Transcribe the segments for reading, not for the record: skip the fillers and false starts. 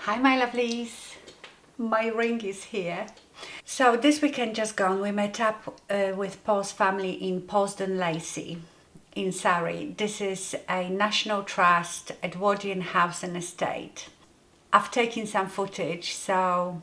Hi my lovelies, my ring is here. So this weekend just gone we met up with Paul's family in Posden Lacey in Surrey. This is a National Trust Edwardian house and estate. I've taken some footage, so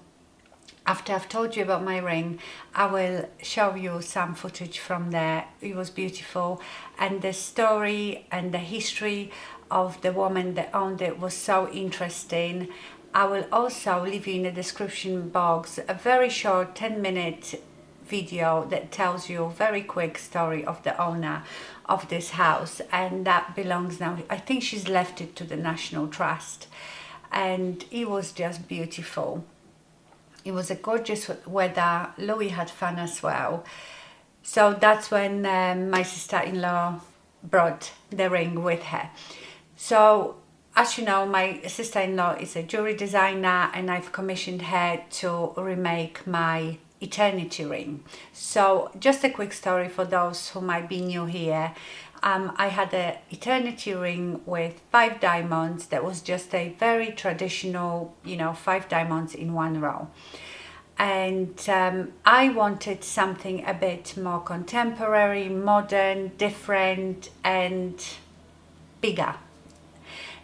after I've told you about my ring, I will show you some footage from there. It was beautiful, and the story and the history of the woman that owned it was so interesting. I will also leave you in the description box a very short 10-minute video that tells you a very quick story of the owner of this house, and that belongs now, I think she's left it to the National Trust, and it was just beautiful. It was a gorgeous weather. Louis had fun as well. So that's when my sister-in-law brought the ring with her. So as you know, my sister-in-law is a jewelry designer, and I've commissioned her to remake my eternity ring. So just a quick story for those who might be new here. I had an eternity ring with 5 diamonds that was just a very traditional, 5 diamonds in one row. And I wanted something a bit more contemporary, modern, different and bigger.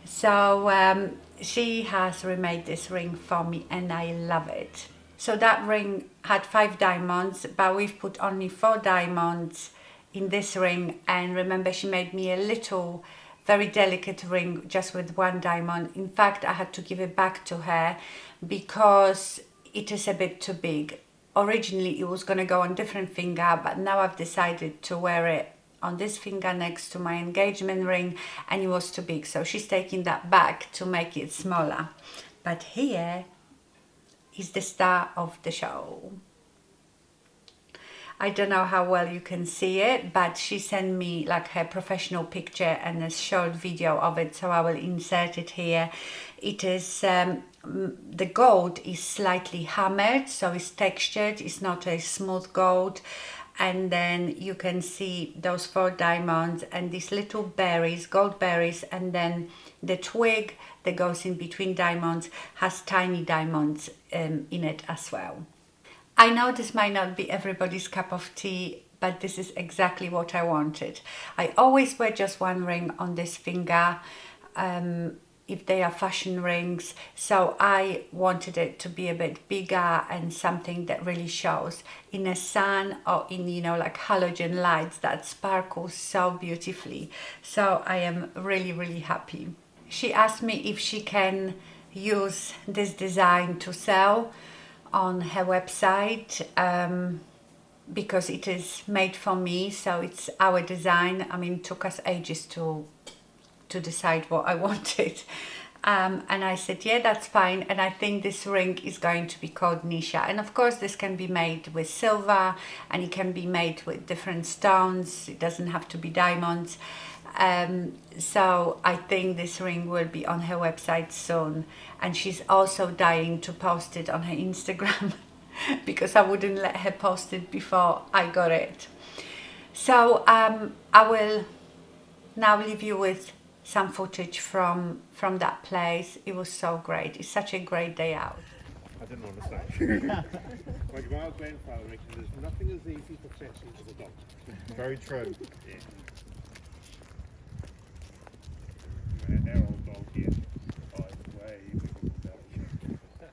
So she has remade this ring for me and I love it. So that ring had 5 diamonds, but we've put only 4 diamonds in this ring, and remember she made me a little very delicate ring just with 1 diamond. In fact, I had to give it back to her because it is a bit too big. Originally it was going to go on different finger, but now I've decided to wear it on this finger next to my engagement ring, and it was too big, so she's taking that back to make it smaller. But here is the star of the show. I don't know how well you can see it, but she sent me like her professional picture and a short video of it, so I will insert it here. It is, the gold is slightly hammered, so it's textured, it's not a smooth gold. And then you can see those 4 diamonds and these little berries, gold berries, and then the twig that goes in between diamonds has tiny diamonds in it as well. I know this might not be everybody's cup of tea, but this is exactly what I wanted. I always wear just 1 ring on this finger if they are fashion rings, so I wanted it to be a bit bigger and something that really shows in the sun or in, like halogen lights that sparkles so beautifully. So I am really, really happy. She asked me if she can use this design to sell on her website because it is made for me, so it's our design. I mean, it took us ages to decide what I wanted, and I said yeah, that's fine. And I think this ring is going to be called Nisha, and of course this can be made with silver and it can be made with different stones. It doesn't have to be diamonds. So I think this ring will be on her website soon, and she's also dying to post it on her Instagram because I wouldn't let her post it before I got it. So I will now leave you with some footage from that place. It was so great. It's such a great day out. I didn't want to say. Like our grandfather reckons there's nothing as easy for fetching as a dog. Very true. Yeah. Our old dog here died way before that.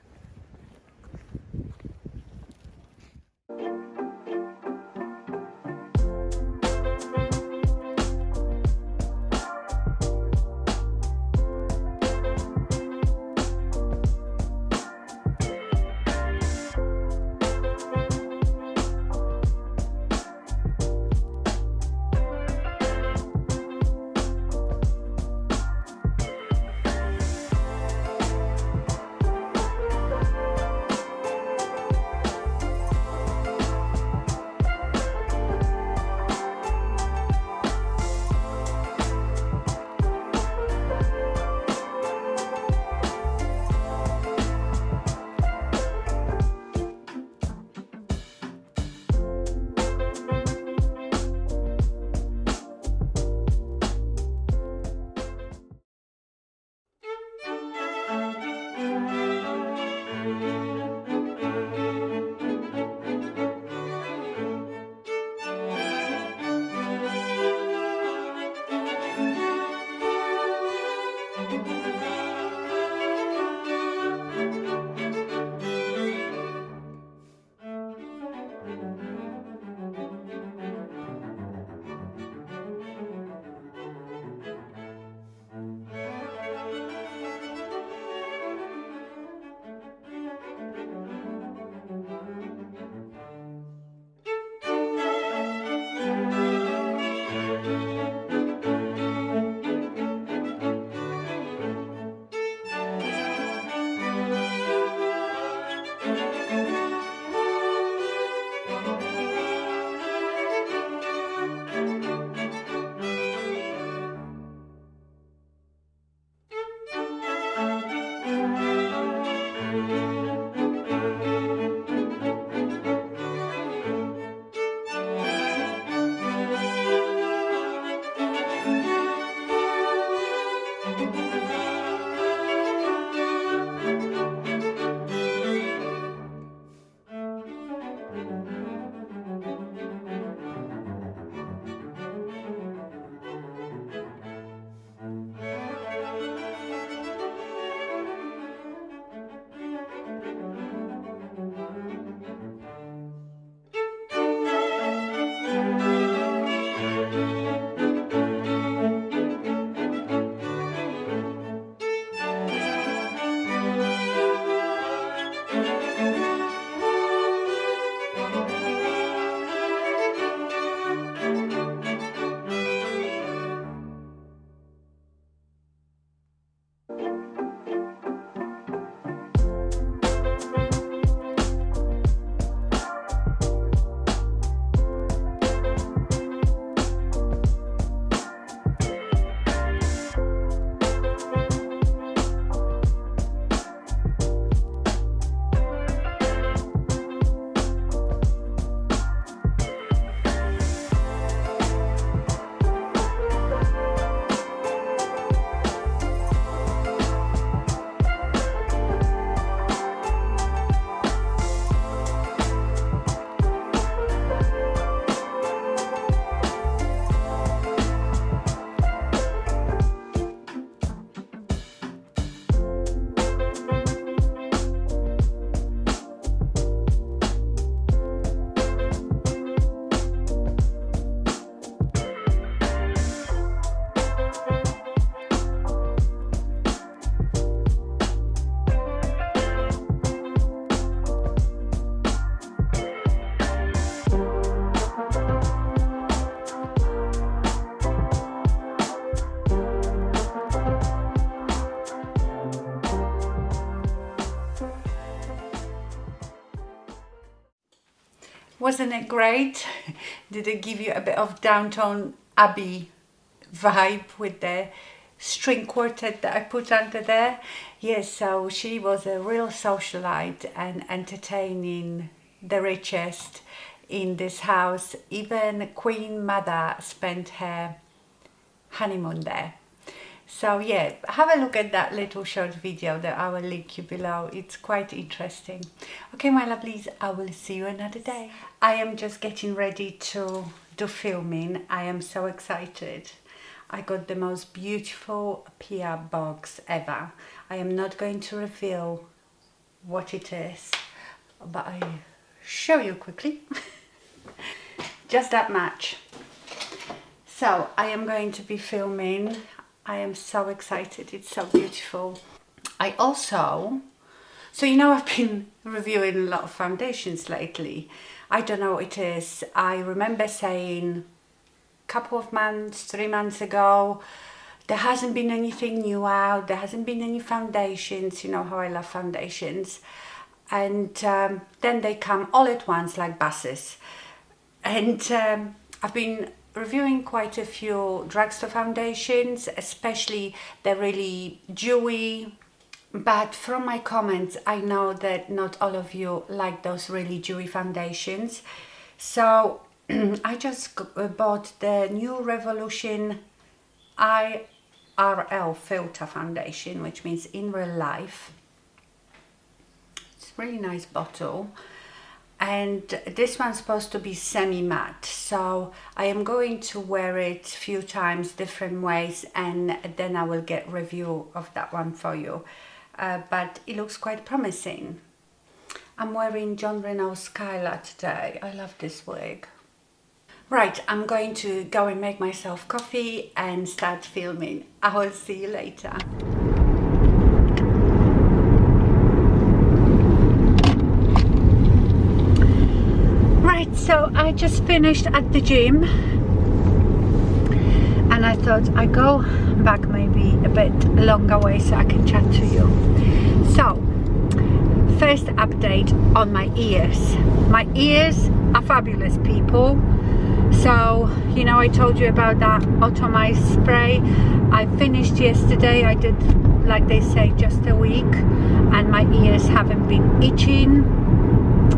Wasn't it great? Did it give you a bit of Downton Abbey vibe with the string quartet that I put under there? Yes, so she was a real socialite and entertaining the richest in this house. Even Queen Mother spent her honeymoon there. So yeah, have a look at that little short video that I will link you below. It's quite interesting. Okay, my lovelies, I will see you another day. I am just getting ready to do filming. I am so excited. I got the most beautiful PR box ever. I am not going to reveal what it is, but I'll show you quickly. Just that much. So I am going to be filming. I am so excited. It's so beautiful. I also, so you know, I've been reviewing a lot of foundations lately. I don't know what it is. I remember saying a couple of months, 3 months ago, there hasn't been anything new out. There hasn't been any foundations. You know how I love foundations. And then they come all at once like buses. And I've been reviewing quite a few drugstore foundations, especially the really dewy, but from my comments I know that not all of you like those really dewy foundations. So I just bought the new Revolution IRL filter foundation, which means in real life. It's a really nice bottle. And this one's supposed to be semi-matte, so I am going to wear it a few times different ways, and then I will get review of that one for you. But it looks quite promising. I'm wearing John Renau Skyler today. I love this wig. Right, I'm going to go and make myself coffee and start filming. I will see you later. So I just finished at the gym and I thought I'd go back maybe a bit longer way so I can chat to you. So first update on my ears. My ears are fabulous, people. So you know, I told you about that Automite spray. I finished yesterday. I did, like they say, just a week, and my ears haven't been itching.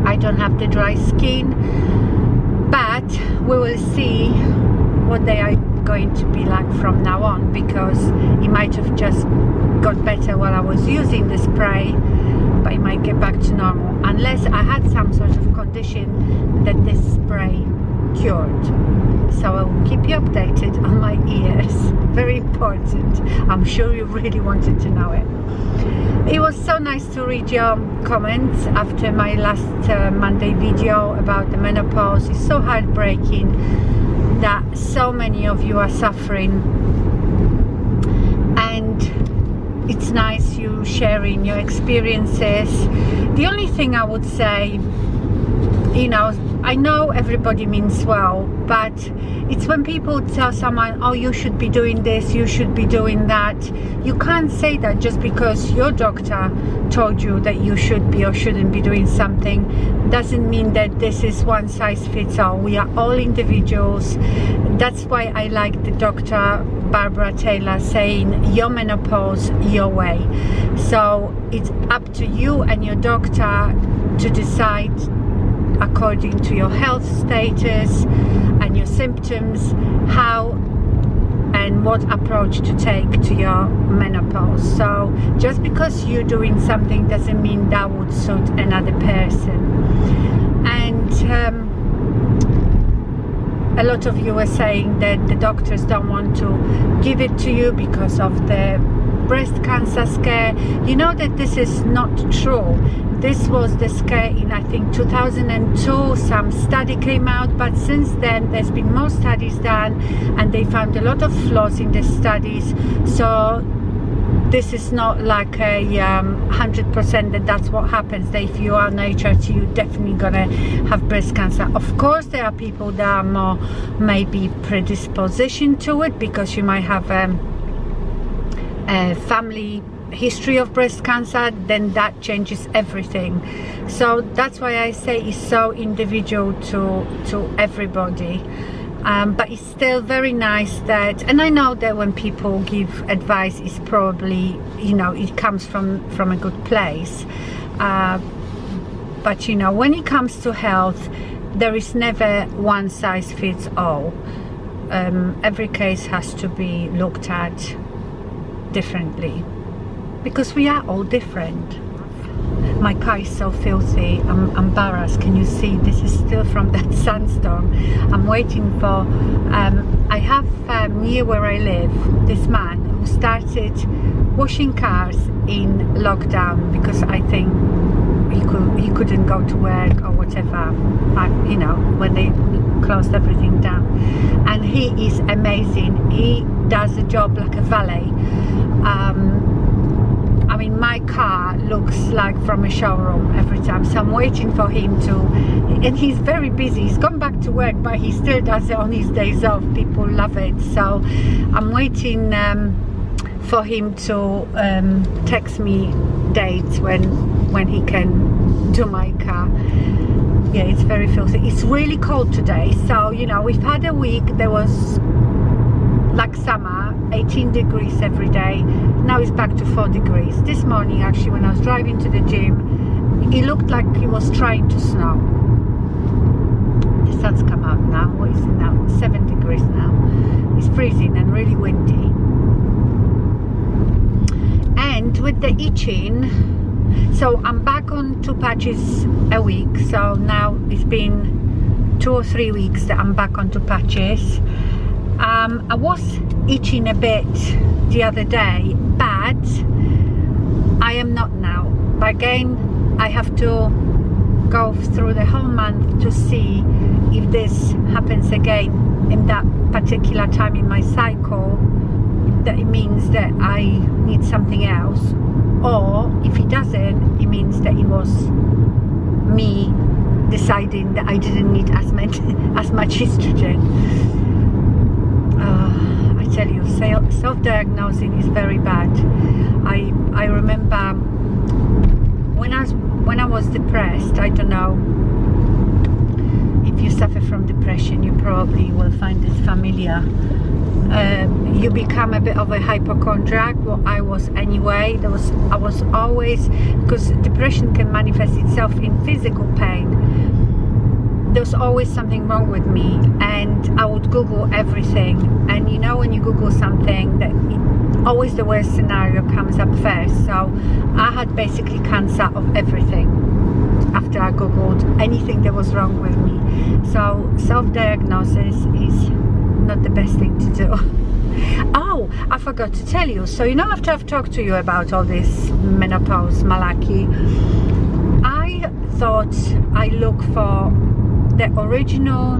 I don't have the dry skin, but we will see what they are going to be like from now on, because it might have just got better while I was using the spray, but it might get back to normal unless I had some sort of condition that this spray cured. So I will keep you updated on my ears. Very important. I'm sure you really wanted to know it. It was so nice to read your comments after my last Monday video about the menopause. It's so heartbreaking that so many of you are suffering, and it's nice you sharing your experiences. The only thing I would say, you know, I know everybody means well, but it's when people tell someone, oh, you should be doing this, you should be doing that. You can't say that just because your doctor told you that you should be or shouldn't be doing something. Doesn't mean that this is one size fits all. We are all individuals. That's why I like the Dr. Barbara Taylor saying, your menopause, your way. So it's up to you and your doctor to decide according to your health status and your symptoms, how and what approach to take to your menopause. So just because you're doing something doesn't mean that would suit another person. And a lot of you are saying that the doctors don't want to give it to you because of the breast cancer scare. You know that this is not true. This was the scare in, I think, 2002. Some study came out, but since then there's been more studies done and they found a lot of flaws in the studies. So this is not like a 100% that that's what happens, that if you are on HRT you're definitely gonna have breast cancer. Of course there are people that are more maybe predisposition to it because you might have a family history of breast cancer, then that changes everything. So that's why I say it's so individual to everybody. But it's still very nice that, and I know that when people give advice, it's probably, you know, it comes from a good place. But you know, when it comes to health, there is never one size fits all. Every case has to be looked at differently, because we are all different. My car is so filthy, I'm embarrassed. Can you see? This is still from that sandstorm. I'm waiting for, I have near where I live, this man who started washing cars in lockdown because I think he couldn't go to work or whatever, you know, when they closed everything down. And he is amazing. He does the job like a valet. I mean, my car looks like from a showroom every time, so I'm waiting for him to, and he's very busy. He's gone back to work, but he still does it on his days off. People love it, so I'm waiting for him to text me dates when he can do my car. Yeah, it's very filthy. It's really cold today, so you know, we've had a week. There was like summer, 18 degrees every day. Now it's back to 4 degrees. This morning, actually, when I was driving to the gym, it looked like it was trying to snow. The sun's come out now. What is it now? 7 degrees now. It's freezing and really windy. And with the itching, so I'm back on 2 patches a week. So now it's been 2 or 3 weeks that I'm back on 2 patches. I was itching a bit the other day, but I am not now. But again, I have to go through the whole month to see if this happens again in that particular time in my cycle, that it means that I need something else, or if it doesn't, it means that it was me deciding that I didn't need as much estrogen. I tell you, self-diagnosing is very bad. I remember when I was depressed, I don't know if you suffer from depression, you probably will find this familiar. You become a bit of a hypochondriac. Well, I was anyway. I was always, because depression can manifest itself in physical pain. There was always something wrong with me, and I would Google everything. And you know, when you Google something, that always the worst scenario comes up first. So I had basically cancer of everything after I Googled anything that was wrong with me. So self-diagnosis is not the best thing to do. Oh, I forgot to tell you. So you know, after I've talked to you about all this menopause malarkey, I thought I look for the original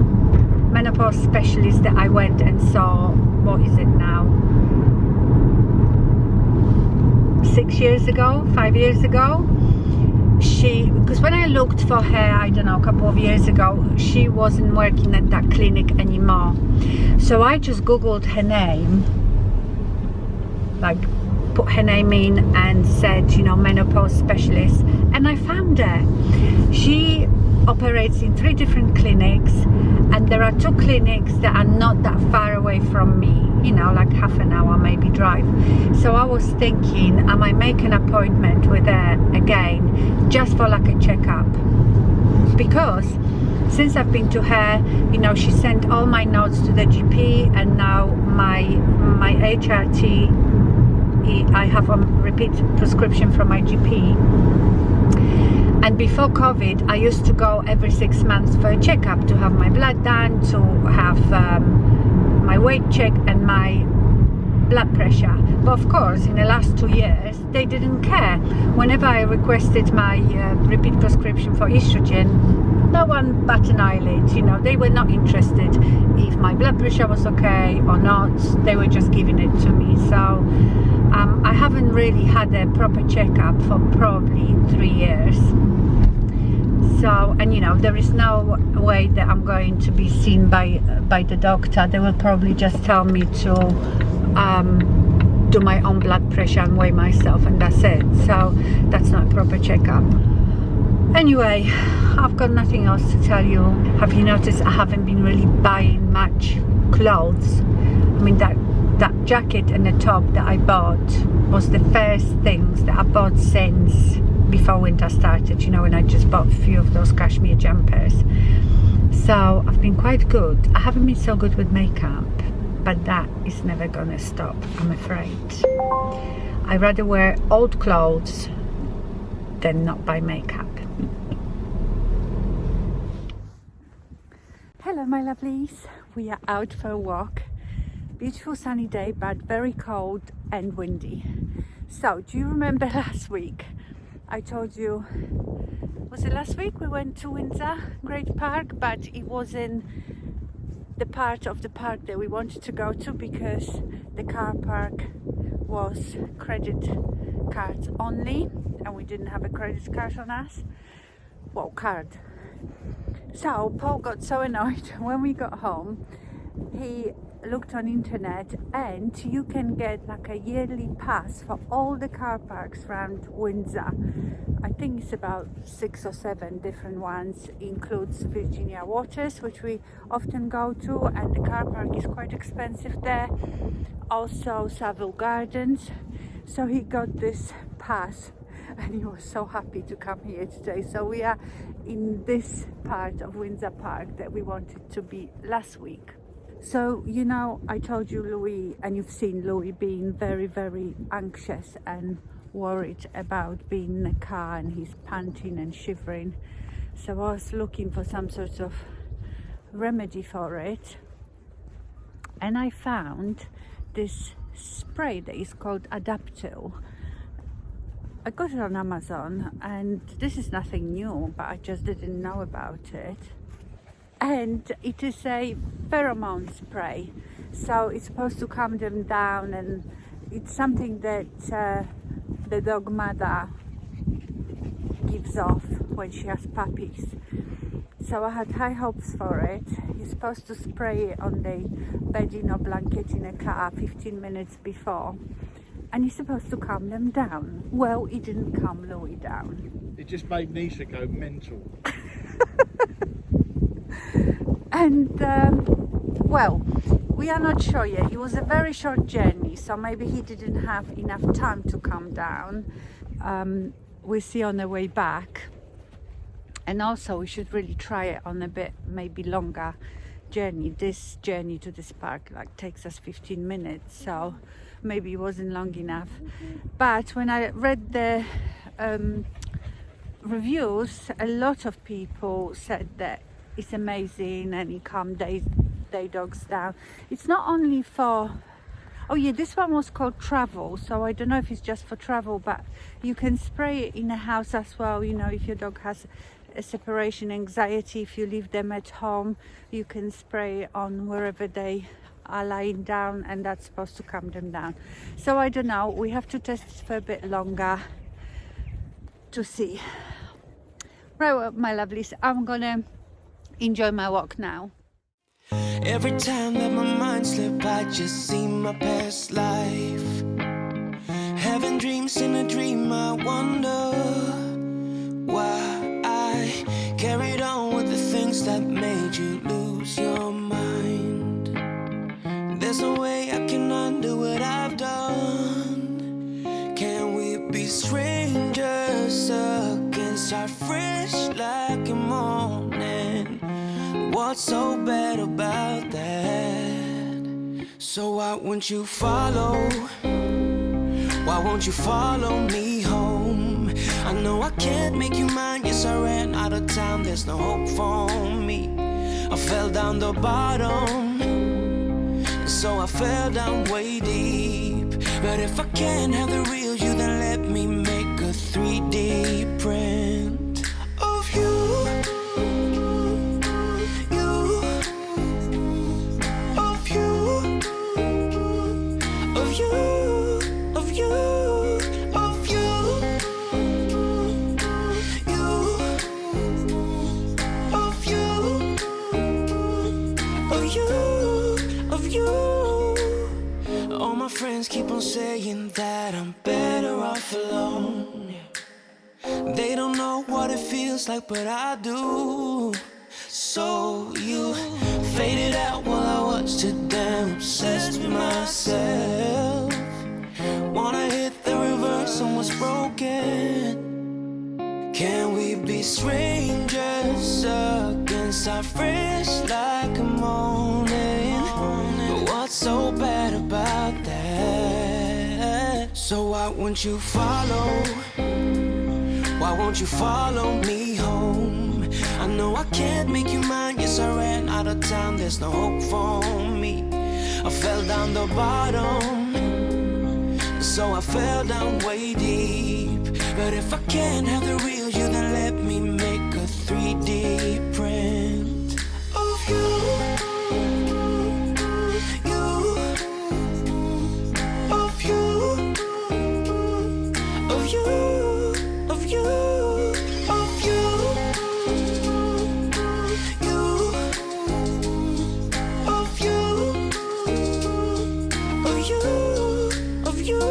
menopause specialist that I went and saw, what is it now, 6 years ago, 5 years ago. Because when I looked for her, I don't know, a couple of years ago, she wasn't working at that clinic anymore. So I just Googled her name, like put her name in and said, you know, menopause specialist, and I found her. She operates in 3 different clinics, and there are 2 clinics that are not that far away from me, you know, like half an hour maybe drive. So I was thinking, I might make an appointment with her again, just for like a checkup, because since I've been to her, you know, she sent all my notes to the GP, and now my HRT, I have a repeat prescription from my GP. And before COVID, I used to go every 6 months for a checkup, to have my blood done, to have my weight checked and my blood pressure. But of course, in the last 2 years, they didn't care. Whenever I requested my repeat prescription for estrogen, no one bat an eyelid. You know, they were not interested if my blood pressure was okay or not. They were just giving it to me. So I haven't really had a proper checkup for probably 3 years. So, and you know, there is no way that I'm going to be seen by the doctor. They will probably just tell me to do my own blood pressure and weigh myself, and that's it. So that's not a proper checkup. Anyway, I've got nothing else to tell you. Have you noticed I haven't been really buying much clothes? I mean, that jacket and the top that I bought was the first things that I bought since before winter started, you know, when I just bought a few of those cashmere jumpers. So I've been quite good. I haven't been so good with makeup, but that is never gonna stop, I'm afraid. I'd rather wear old clothes than not buy makeup. Hello my lovelies, we are out for a walk. Beautiful sunny day, but very cold and windy. So do you remember last week I told you, was it last week we went to Windsor Great Park, but it wasn't the part of the park that we wanted to go to because the car park was credit cards only and we didn't have a credit card on us. Well, card. So Paul got so annoyed when we got home. He looked on internet and you can get like a yearly pass for all the car parks around Windsor. I think it's about 6 or 7 different ones. Includes Virginia Waters, which we often go to, and the car park is quite expensive there. Also Savile Gardens. So he got this pass and he was so happy to come here today. So we are in this part of Windsor Park that we wanted to be last week. So, you know, I told you Louis, and you've seen Louis being very, very anxious and worried about being in the car, and he's panting and shivering. So I was looking for some sort of remedy for it, and I found this spray that is called Adaptil. I got it on Amazon, and this is nothing new, but I just didn't know about it. And it is a pheromone spray, so it's supposed to calm them down, and it's something that the dog mother gives off when she has puppies. So I had high hopes for it. You're supposed to spray it on the bedding or blanket in a car 15 minutes before, and you're supposed to calm them down. Well, it didn't calm Louis down. It just made Nisha go mental. And well, we are not sure yet. It was a very short journey, so maybe he didn't have enough time to calm down. We'll see on the way back. And also we should really try it on a bit maybe longer journey. This journey to this park like takes us 15 minutes, so maybe it wasn't long enough. But when I read the reviews, a lot of people said that it's amazing and it calms their dogs down. It's not only for, oh yeah, this one was called travel, so I don't know if it's just for travel, but you can spray it in a house as well. You know, if your dog has a separation anxiety, if you leave them at home, you can spray it on wherever they are lying down, and that's supposed to calm them down. So I don't know, we have to test it for a bit longer to see. Right, well, my lovelies, I'm gonna enjoy my walk now. Every time that my mind slips, I just see my past life. Having dreams in a dream, I wonder why I carried on with the things that made you lose your mind. There's no way I can undo what I've done. Can we be strangers again, start fresh like a morning? What's so bad about that? So why won't you follow? Why won't you follow me home? I know I can't make you mine. Yes, I ran out of time. There's no hope for me. I fell down the bottom, and so I fell down way deep. But if I can't have the real you, then let me make a 3D print of you. Keep on on saying that I'm better off alone. They don't know what it feels like, but I do. So you faded out while I watched it down, obsessed with myself. Wanna hit the reverse on what's broken. Can we be strangers again? Start fresh like a morning. But what's so bad about that? So why won't you follow? Why won't you follow me home? I know I can't make you mine. Yes, I ran out of time. There's no hope for me. I fell down the bottom, so I fell down way deep. But if I can't have the real you, then let me make a 3D print of you, of you, of you, of you, of you, of you, of you.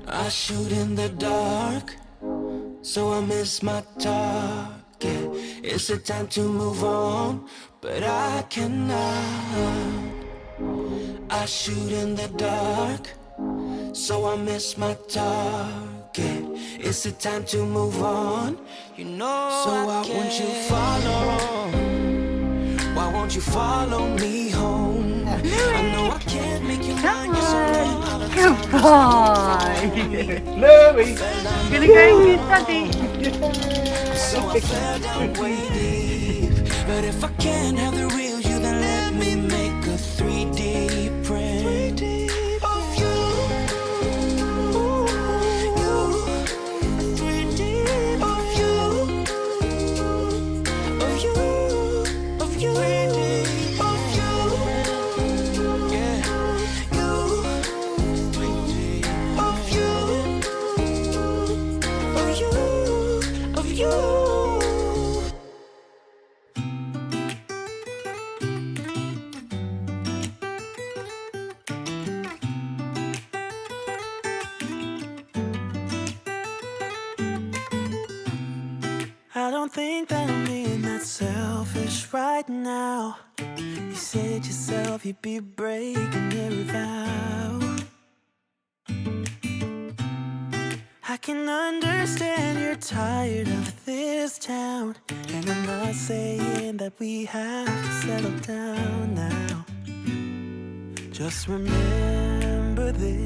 I shoot in the dark, so I miss my target. It's a time to move on, but I cannot. I shoot in the dark, so I miss my target. It's a time to move on, you know. So why won't you follow? Why won't you follow me home? I know I can't make you mine. Yes, I ran out of time. Goodbye. Louie! Gonna go and get Daddy. So I fell down way deep. But if I can't have the real you, then let me make a 3D print of you. You. 3D of you. Of you. Of you. 3D of you. Yeah. You. 3D of you. Of you. Of you. I don't think that I'm being that selfish right now. You said yourself you'd be breaking every vow. I can understand you're tired of this town, and I'm not saying that we have to settle down now. Just remember this: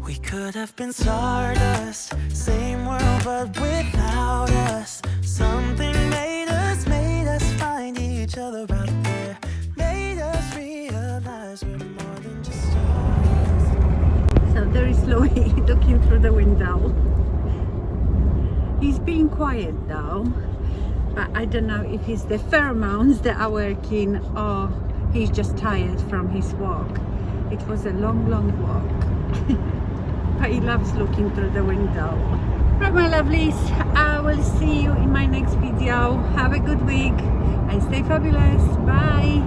we could have been stardust, same world but without us. Something made us find each other out there, made us realize we're more than just stars. So there is Louis looking through the window. He's being quiet though, but I don't know if it's the pheromones that are working or he's just tired from his walk. It was a long walk. But he loves looking through the window. Right, my lovelies, I will see you in my next video. Have a good week and stay fabulous. Bye.